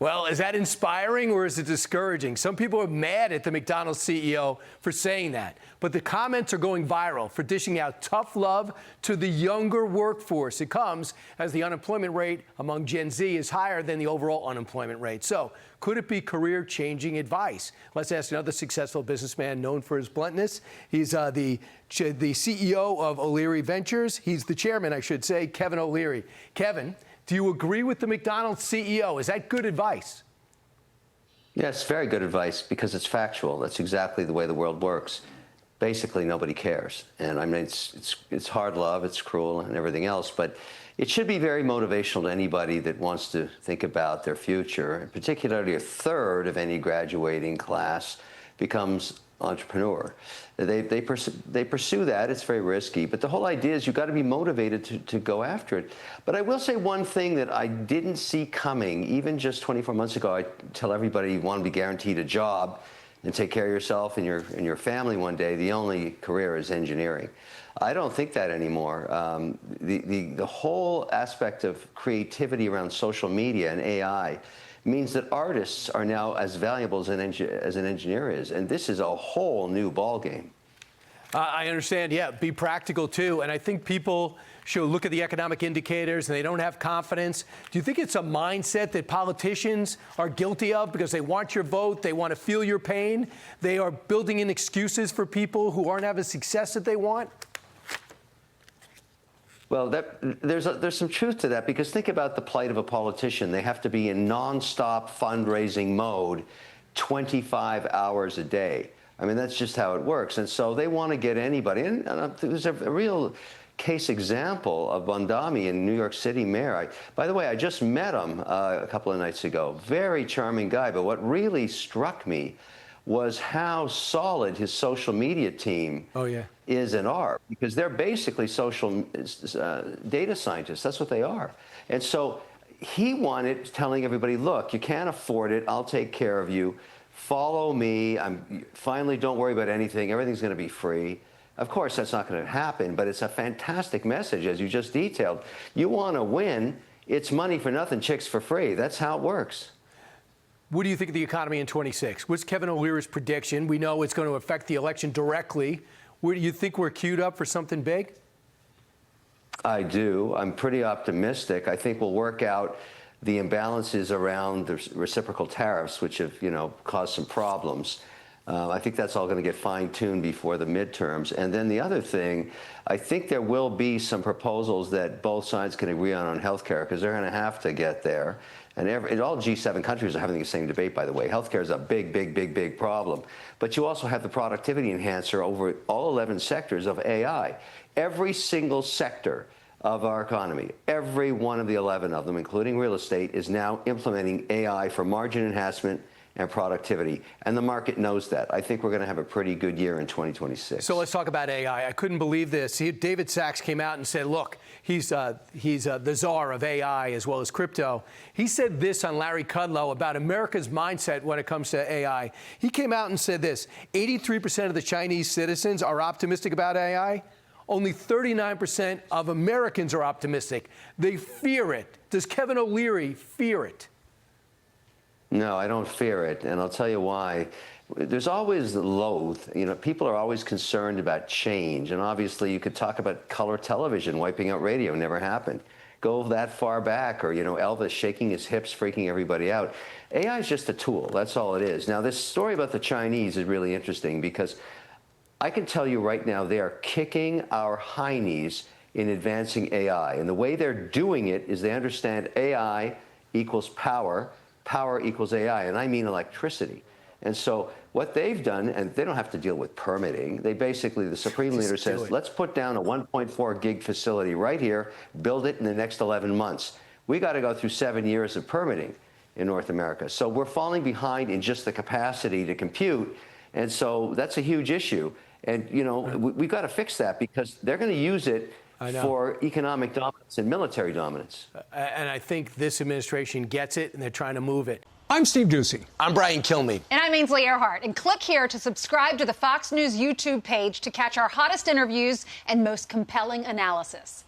Well, is that inspiring or is it discouraging? Some people are mad at the McDonald's CEO for saying that, but the comments are going viral for dishing out tough love to the younger workforce. It comes as the unemployment rate among Gen Z is higher than the overall unemployment rate. So could it be career-changing advice? Let's ask another successful businessman known for his bluntness. He's the CEO of O'Leary Ventures. He's the chairman, I should say, Kevin O'Leary. Kevin, do you agree with the McDonald's CEO? Is that good advice? Yes, very good advice because it's factual. That's exactly the way the world works. Basically, nobody cares. And I mean, it's hard love, it's cruel and everything else, but it should be very motivational to anybody that wants to think about their future, and particularly a third of any graduating class becomes entrepreneur. They pursue that. It's very risky, but the whole idea is you've got to be motivated to go after it. But I will say one thing that I didn't see coming, even just 24 months ago. I tell everybody you want to be guaranteed a job and take care of yourself and your family one day. The only career is engineering. I don't think that anymore. The whole aspect of creativity around social media and AI means that artists are now as valuable as an engineer is. And this is a whole new ballgame. I understand, yeah, be practical too. And I think people should look at the economic indicators and they don't have confidence. Do you think it's a mindset that politicians are guilty of because they want your vote, they want to feel your pain? They are building in excuses for people who aren't having the success that they want? Well, there's some truth to that, because think about the plight of a politician. They have to be in nonstop fundraising mode 25 hours a day. I mean, that's just how it works. And so they want to get anybody. And there's a real case example of Bondami in New York City mayor. By the way, I just met him a couple of nights ago. Very charming guy. But what really struck me was how solid his social media team is and are, because they're basically social data scientists. That's what they are. And so he wanted telling everybody, look, you can't afford it. I'll take care of you. Follow me. Finally, don't worry about anything. Everything's going to be free. Of course, that's not going to happen, but it's a fantastic message, as you just detailed. You want to win, it's money for nothing, chicks for free. That's how it works. What do you think of the economy in 26? What's Kevin O'Leary's prediction? We know it's going to affect the election directly. Where do you think we're queued up for something big? I do. I'm pretty optimistic. I think we'll work out the imbalances around the reciprocal tariffs, which have, caused some problems. I think that's all going to get fine-tuned before the midterms. And then the other thing, I think there will be some proposals that both sides can agree on healthcare, because they're going to have to get there. And all G7 countries are having the same debate, by the way. Healthcare is a big problem. But you also have the productivity enhancer over all 11 sectors of AI. Every single sector of our economy, every one of the 11 of them, including real estate, is now implementing AI for margin enhancement and productivity. And the market knows that. I think we're going to have a pretty good year in 2026. So let's talk about AI. I couldn't believe this. David Sachs came out and said, look, he's the czar of AI as well as crypto. He said this on Larry Kudlow about America's mindset when it comes to AI. He came out and said this: 83% of the Chinese citizens are optimistic about AI. Only 39% of Americans are optimistic. They fear it. Does Kevin O'Leary fear it? No, I don't fear it, and I'll tell you why. There's always loathe. People are always concerned about change, and obviously you could talk about color television wiping out radio. Never happened. Go that far back, or Elvis shaking his hips, freaking everybody out. AI is just a tool. That's all it is. Now, this story about the Chinese is really interesting, because I can tell you right now they are kicking our high knees in advancing AI, and the way they're doing it is they understand AI equals power. Power equals AI, and I mean electricity. And so what they've done, and they don't have to deal with permitting, they basically, the Supreme Leader says, let's put down a 1.4 gig facility right here, build it in the next 11 months. We got to go through 7 years of permitting in North America. So we're falling behind in just the capacity to compute, and so that's a huge issue. And, we've got to fix that, because they're going to use it for economic dominance and military dominance. And I think this administration gets it, and they're trying to move it. I'm Steve Doocy. I'm Brian Kilmeade. And I'm Ainsley Earhart. And click here to subscribe to the Fox News YouTube page to catch our hottest interviews and most compelling analysis.